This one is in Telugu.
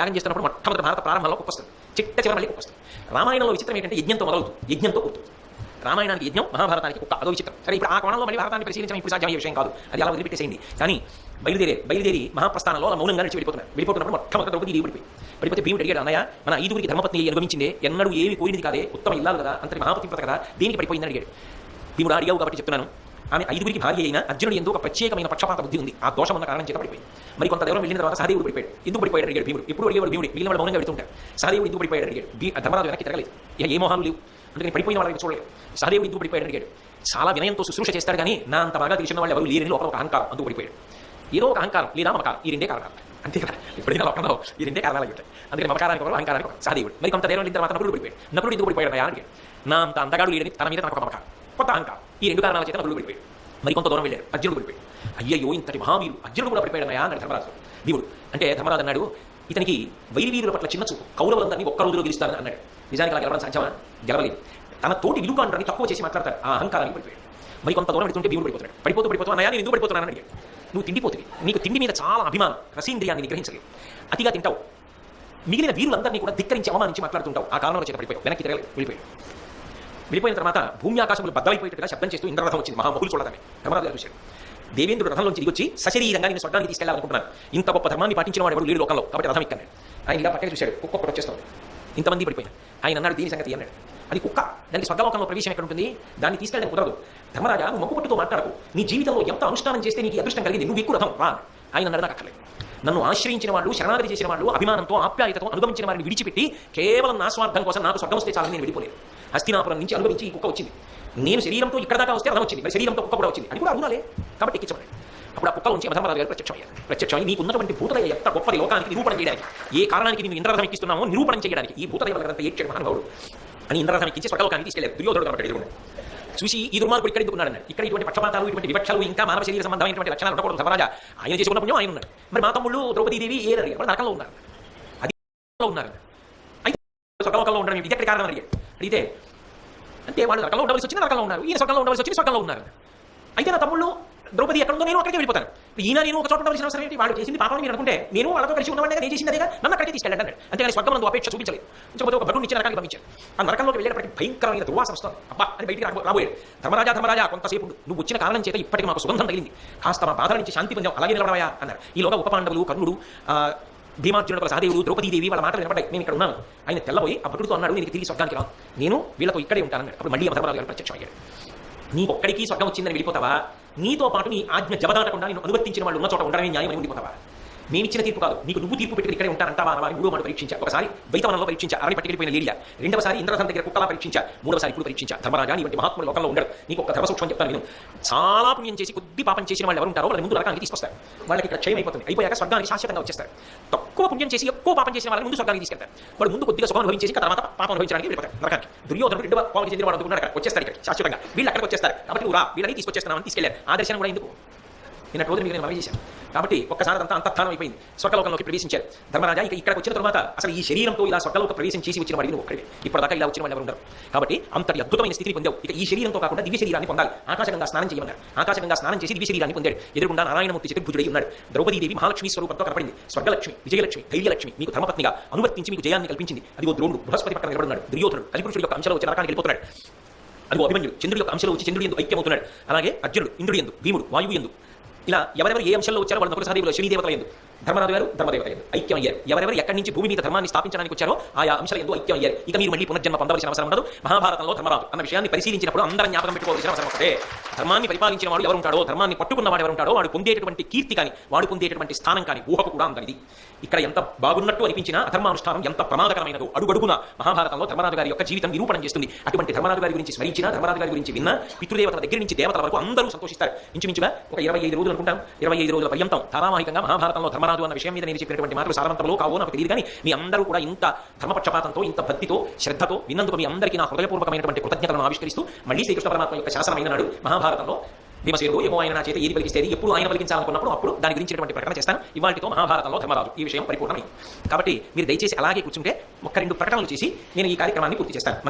యాగం చేస్తున్నప్పుడు మొట్టమొదటి భారత ప్రారంభంలో కుక్క వస్తుంది, చిట్ట చివరి మళ్ళీ కుక్క వస్తుంది. రామాయణంలో విచిత్రం ఏంటంటే యజ్ఞంతో మొదలవుతుంది, యజ్ఞంతో పూర్తుంది. రామాయణానికి యజ్ఞం, మహాభారతానికి కుక్క, అదో విచిత్రం. సరే, ఇప్పుడు ఆ కోణంలో మళ్ళీ భారతాన్ని పరిశీలించడం ఇప్పుడు సాధ్యమయ్యే విషయం కాదు, అది అలా వదిలిపెట్టేసేయండి. కానీ బయలుదేరి మహాప్రస్థానంలో అలా మౌనంగా నడిచి వెళ్ళిపోతున్నప్పుడు మొట్టమొదటి ద్రౌపది దేవి పడిపోతే భీముడు అడిగాడు, అన్నయ్య మన 5గురికి ధర్మపత్ని అనుభవించిందే, ఎన్నడూ ఏమి పోయింది కాదే, ఉత్తమ ఇల్లాలు కదా, అంతటి మహాపతివ్రత కదా, దేనికి పడిపోయిందని అడిగాడు. భీముడు అడిగావు కాబట్టి చెప్తున్నాను, ఆమె 5గురికి భార్య అయిన అర్జునుడు ఎందుకు ఒక ప్రత్యేకమైన పక్షపాత బుద్ధి ఉంది, ఆ దోషం ఉన్న కారణం చేత పడిపోయింది. మరి కొంత దూరం వెళ్ళిన తర్వాత సహదేవుడు పడిపోయాడు. ఎందుకు పడిపోయాడు అడిగాడు భీముడు. ఎప్పుడు అడిగేవాడు భీముడు, మిగిలిన వాళ్ళు మౌనంగా పెడుతుంటారు. సహదేవుడు ఎందుకు పడిపోయాడు అడిగాడు. ధర్మరాజు వెనక్కి తిరగలేదు, ఇక ఏ మోహాలు లేవు, అందుకని పడిపోయిన వాళ్ళకి చూడలేదు. సహదేవుడు ఎందుకు పడిపోయాడు అడిగాడు. చాలా వినయంతో శుశ్రూష చేస్తాడు కానీ నా అంత బాగా తెలిసిన వాళ్ళు ఎవరు లేరని లోపల ఒక అహంకారం, అందుకు పడిపోయాడు. ఏదో ఒక అహంకారం లేదా మమకారం, ఈ రెండే కారణాలు, అంతే కదా. ఎప్పుడైనా లోకంలో ఈ రెండే కారణాలు ఉంటాయి. అందుకని మమకారానికి ఒకరు, అహంకారానికి ఒకరు. సహదేవుడు మరి కొంత దూరం వెళ్ళిన తర్వాత నకులుడు పడిపోయాడు. నకులుడు ఎందుకు పడిపోయాడు అడిగాడు. నా అంత అందగాడు లేడని తన మీద నాకు ఒక మమకారం, కొత్త అహంకారం, ఈ రెండు కారణాల చేత నకులుడు పడిపోయాడు. మరి కొంత దూరం వెళ్ళాడు, అర్జునుడు పడిపోయాడు. అయ్యయ్యో ఇంతటి మహావీరు అర్జునుడు కూడా పడిపోయాడు అన్నాడు ధర్మరాజు. భీముడు అంటే ధర్మరాజు అన్నాడు, ఇతనికి వైరివీరుల పట్ల చిన్న చూపు, కౌరవులందరినీ ఒక్క రోజులో గెలుస్తానని అన్నాడు. నిజానికి అలా గెలవడం సాధ్యమా? గెలవలేదు. తన తోటి విలుకాండ్రని తక్కువ చేసి మాట్లాడతాడు, ఆ అహంకారానికి పడిపోయాడు. మరి కొంత దూరం పెడుతుంటే భీముడు పడిపోతూ అన్నయ్య నేను ఎందుకు పడిపోతున్నానని అడిగాడు. నువ్వు తిండిపోతుంది, నీకు తిండి మీద చాలా అభిమానం, రసీంద్రియాన్ని నిగ్రహించలేదు, అతిగా తింటావు, మిగిలిన వీరులందరినీ కూడా ధిక్కరించి అవమానించి మాట్లాడుతుంటావు, ఆ కారణంలో చేత పడిపోయావు, వెనక్కి తిరగలేదు, వెళ్ళిపోయిన తర్వాత భూమి ఆకాశములు బద్దలైపోయేట్టుగా శబ్దం చేస్తూ ఇంద్రరథం వచ్చింది. మహామహులు చూడగానే ధర్మరాజు గారు చూశాడు. దేవేంద్రుడు రథంలోంచి దిగొచ్చి సశరీరంగా నేను స్వర్గానికి తీసుకెళ్లాలనుకుంటున్నాను, ఇంత గొప్ప ధర్మాన్ని పాటించిన వాడు ఎవరు లేడు లోకంలో, కాబట్టి రథం ఎక్కన్నాడు. ఆయన ఇలా పక్కన చూశాడు, కుక్క ఒకటి వచ్చేస్తుంది, ఇంతమంది పడిపోయినా. ఆయన అన్నాడు, దీని సంగతి అన్నాడు. అది కుక్క, దానికి స్వర్గలోకంలో ప్రవేశం ఎక్కడ ఉంటుంది, దాన్ని తీసుకెళ్ళడం కుదరదు. ధర్మరాజా నువ్వు మొక్కుపట్టుతో మాట్లాడకు, నీ జీవితంలో ఎంత అనుష్ఠానం చేస్తే నీకు అదృష్టం కలిగింది, నువ్వు ఎక్కువ రథం రా. ఆయన అన్నాడు, నాకు అక్కర్లేదు, నన్ను ఆశ్రయించిన వాళ్ళు, శరణాగతి చేసిన వాళ్ళు, అభిమానంతో ఆప్యాయతతో అనుభవించిన వారిని విడిచిపెట్టి కేవలం నా స్వార్థం కోసం నాకు స్వర్గం వస్తే చాలని నేను వెళ్ళిపోలేదు. హస్తినాపురం నుంచి అనుభవించి ఈ కుక్క వచ్చింది, నేను శరీరంతో ఇక్కడ దాకా వస్తే రథం వచ్చింది, మరి శరీరంతో కుక్క కూడా వచ్చింది, అది కూడా అరుణాలే, కాబట్టి ఎక్కించబడి అప్పుడు ఆ కుక్కల నుంచి ధర్మరాజు గారు ప్రత్యక్షమై నీకున్నటువంటి భూతదయ ఎంత గొప్పది లోకానికి నిరూపణ చేయడానికి, ఏ కారణానికి నేను ఇంద్రరథం ఎక్కిస్తున్నామో నిరూపణ చేయడానికి ఈ భూతదయ వల్ల ఏడ్చాడు మహానుభావుడు అని ఇంద్రరథం ఎక్కించి స్వర్గలోకానికి తీసుకెళ్ళారు. దుర్యోధనుడు కాబట్టి చూసి ఈ దుర్మార్గుడు ఇక్కడ ఎందుకున్నాడు, ఇక్కడ ఇటువంటి పక్షపాతాలు, ఇటువంటి వివక్షలు, ఇంకా మానవ శరీర సంబంధమైనటువంటి లక్షణాలు ఉండకూడదు. ధర్మరాజా ఆయన చేసుకున్న పుణ్యం ఆయన ఉన్నాడు, మరి మా తమ్ముళ్ళు ద్రౌపదీదేవి ఏరు వాళ్ళు నరకంలో ఉన్నారు, అది ఉన్నారు, అయితే స్వర్గలోకంలో ఉండడం ఇది ఎక్కడి కారణం అడిగితే అంటే వాళ్ళు నరకంలో ఉండవలసి వచ్చిన నరకంలో ఉన్నారు, ఈయన స్వర్గంలో ఉండవలసి వచ్చిన స్వర్గంలో ఉన్నారు. అయితే నా తమ్ముళ్ళు ద్రౌపది ఎక్కడ ఉందో నేను అక్కడికి వెళ్ళిపోతాను, ఈయన నేను ఒక చోట ఉండవలసిన అవసరం ఏంటి, వాళ్ళు చేసింది పాపం మీరు అనుకుంటే నేను వాళ్ళతో కలిసి ఉన్నవాడిగా నేను చేసింది అదేగా, నన్ను అక్కడికి తీసుకెళ్ళండి అన్నాడు. అంతేగాని స్వర్గం అపేక్ష చూపించలేదు. ఇంకొక ఒక భటుని ఇచ్చి నరకానికి పంపించారు. ఆ నరకంలోకి వెళ్ళేటప్పటికి భయంకరమైన దుర్వాసన వస్తుంది, అబ్బా అని బయటికి రాబోయాడు. ధర్మరాజా కొంతసేపు నువ్వు వచ్చిన కారణం చేత ఇప్పటికి మాకు సుగంధం తగిలింది, కాస్త మా బాధల నుంచి శాంతి పొందాం, అలాగే నిలబడవా అన్నారు. ఈలోగా ఉపపాండవులు, కర్ణుడు, భీమార్జునుడు, సహదేవుడు, ద్రౌపదీదేవి వాళ్ళ మాటలు వినపడ్డాయి. నేను ఇక్కడ ఉన్నాను. ఆయన తెల్లబోయి ఆ భటుడితో అన్నాడు, నేను తిరిగి స్వర్గానికి రా, నేను వీళ్ళతో ఇక్కడే ఉంటానన్నాడు. అప్పుడు మళ్ళీ ధర్మరాజు గారు ప్రత్యక్షమయ్యాడు. నీకొక్కడికి స్వర్గం వచ్చిందని వెళ్ళిపోతావా, నీతో పాటు నీ ఆజ్ఞ జబదాటకుండా నేను అనువర్తించిన వాళ్ళు ఉన్న చోట ఉండడమే న్యాయం అని ఉండిపోతావా, మేమిచ్చిన తీర్పు కాదు, నీకు నువ్వు తీర్పు పెట్టుకుని ఇక్కడే ఉంటానంటావా అని మూడో మాట పరీక్షించా. ఒకసారి వైతవనంలో పరీక్షించా, అరణి పట్టుకెళ్ళిపోయిన లీలియా, రెండవసారి ఇంద్రరథం దగ్గర కుక్కలా పరీక్షించా, మూడవసారి ఇప్పుడు పరీక్షించా. ధర్మరాజా నీ వంటి మహాత్ముడు లోకంలో ఉండడు, నీకు ఒక ధర్మ సూక్ష్మం చెప్తాను నేను. చాలా పుణ్యం చేసి కొద్ది పాపం చేసిన వాళ్ళు ఎవరు ఉంటారో వాళ్ళని ముందు నరకానికి తీసుకొస్తారు, వాళ్ళకి ఇక్కడ క్షయం అయిపోతుంది, అయిపోయాక స్వర్గానికి శాశ్వతంగా వచ్చేస్తారు. తక్కువ పుణ్యం చేసి ఎక్కువ పాపం చేసిన వాళ్ళని ముందు స్వర్గానికి తీసుకెళ్తారు, వాడు ముందు కొద్దిగా సుఖం అనుభవించేసి తర్వాత పాపం అనుభవించడానికి వెళ్ళిపోతారు నరకానికి. దుర్యోధనుడు రెండవ పాలకి చెందిన వాడు అనుకున్నాడు, వచ్చేస్తారు ఇక్కడ శాశ్వతంగా, వీళ్ళు అక్కడికి వచ్చేస్తారు, కాబట్టి నువ్వు రా వీళ్ళని తీసుకొచ్చేస్తున్నామని తీసుకెళ్లారు. ఆ దర్శనం కూడా ఎందుకు నిన్న రోజు మీకు నేను మనవి చేశాను. కాబట్టి ఒక్కసారి అంతా అంతఃానం అయిపోయింది, స్వర్గలోకంలోకి ప్రవేశించారు. ధర్మరాజా ఇక్కడికి వచ్చిన తర్వాత అసలు ఈ శరీరంతో ఇలా స్వర్గలోక ప్రవేశం చేసి వచ్చిన వాడిని నువ్వు ఒక్కడే, ఇప్పటిదాకా ఇలా వచ్చిన వాళ్ళు ఎవరు ఉండరు, కాబట్టి అంతటి అద్భుతమైన స్థితిని పొందావు. ఇక ఈ శరీరంతో కాకుండా దివ్య శరీరాన్ని పొందాలి, ఆకాశగంగా స్నానం చేయమన్నారు. ఆకాశగంగా స్నానం చేసి దివ్య శరీరాన్ని పొందాడు. ఎదురుగుండా నారాయణమూర్తి చతుర్భుజుడై ఉన్నాడు. ద్రౌపదీదేవి మహాలక్ష్మి స్వరూపంతో కనపడింది. స్వర్గలక్ష్మి, విజయలక్ష్మి, ధైర్యలక్ష్మి మీకు ధర్మపత్నిగా అనువర్తించి మీకు జయాన్ని కల్పించింది. అదిగో ద్రోణుడు బృహస్పతి పక్కన నిలబడున్నాడు. దుర్యోధనుడు కలిపురుషుడి యొక్క అంశంలో వచ్చి నరకానికి వెళ్ళిపోతున్నాడు. అదిగో అభిమన్యుడు చంద్రుడి యొక్క అంశంలో వచ్చి చంద్రుడి యందు ఐక్యమవుతున్నాడు. అలాగే అర్జునుడు ఇంద్రుడి యందు, భీముడు వాయువు యందు, ఇలా ఎవరెవరు ఏ అంశంలో వచ్చారో వాళ్ళు ఒకసారి శనిదేవతల యందు, ధర్మరాజు గారు ధర్మదేవత యందు ఐక్యమయ్యారు. ఎవరెవరు ఎక్కడి నుంచి భూమి మీద ధర్మాన్ని స్థాపించడానికి వచ్చారో ఆయా అంశాల యందు ఐక్యమయ్యారు. ఇక మీరు మళ్ళీ పునర్జన్మ పొందవలసిన అవసరం ఉండదు. మహాభారతంలో ధర్మరాజు అన్న విషయాన్ని పరిశీలించినప్పుడు అందరం జ్ఞాపకం పెట్టుకోవాల్సిన అవసరం ఒకటే, ధర్మాన్ని పరిపాలించిన వాడు ఎవరు ఉంటాడో, ధర్మాన్ని పట్టుకున్నవాడు ఎవరు ఉంటాడో వాడు పొందేటటువంటి కీర్తి కానీ, వాడు పొందేటటువంటి స్థానం కానీ ఊహకు కూడా అందనిది. ఇక్కడ ఎంత బాగున్నట్టు అనిపించినా అధర్మానుష్ఠానం ఎంత ప్రమాదకరమైనదో అడుగడుగున మహాభారతంలో ధర్మరాజు గారి యొక్క జీవితం నిరూపణ చేస్తుంది. అటువంటి ధర్మరాజు గారి గురించి స్మరించిన, ధర్మరాజు గారి గురించి విన్న, పితృదేవతల దగ్గర నుంచి దేవతల వరకు అందరూ సంతోషిస్తారు. ఇంచుమించుగా ఒక 25 రోజులు అనుకుంటాం, 25 రోజుల పర్యంతం ధారావాహికంగా మహాభారతంలో ధర్మరాజు అన్న విషయం మీద నేను చెప్పినటువంటి మాటలు సారవంతంలో కావో నాకు తెలియదు, కానీ మీ అందరూ కూడా ఇంత ధర్మపక్షపాతంతో, ఇంత భక్తితో, శ్రద్ధతో విన్నందుకు మీ అందరికీ నా హృదయపూర్వకమైనటువంటి కృతజ్ఞతలను ఆవిష్కరిస్తూ మళ్ళీ శ్రీకృష్ణ పరమాత్మ యొక్క శాసనమైన నాడు మహాభారతంలో భీమసేనుడు ఏమో ఆయన నా చేత ఏది పలికిస్తేది, ఎప్పుడు ఆయన పలికించాలనుకున్నప్పుడు అప్పుడు దాని గురించినటువంటి ప్రకటన చేస్తాను. ఇవాళతో మహాభారతంలో ధర్మరాజు ఈ విషయం పరిపూర్ణమైంది. కాబట్టి మీరు దయచేసి అలాగే కూర్చుంటే 1-2 ప్రకటనలు చేసి నేను ఈ కార్యక్రమాన్ని పూర్తి చేస్తాను.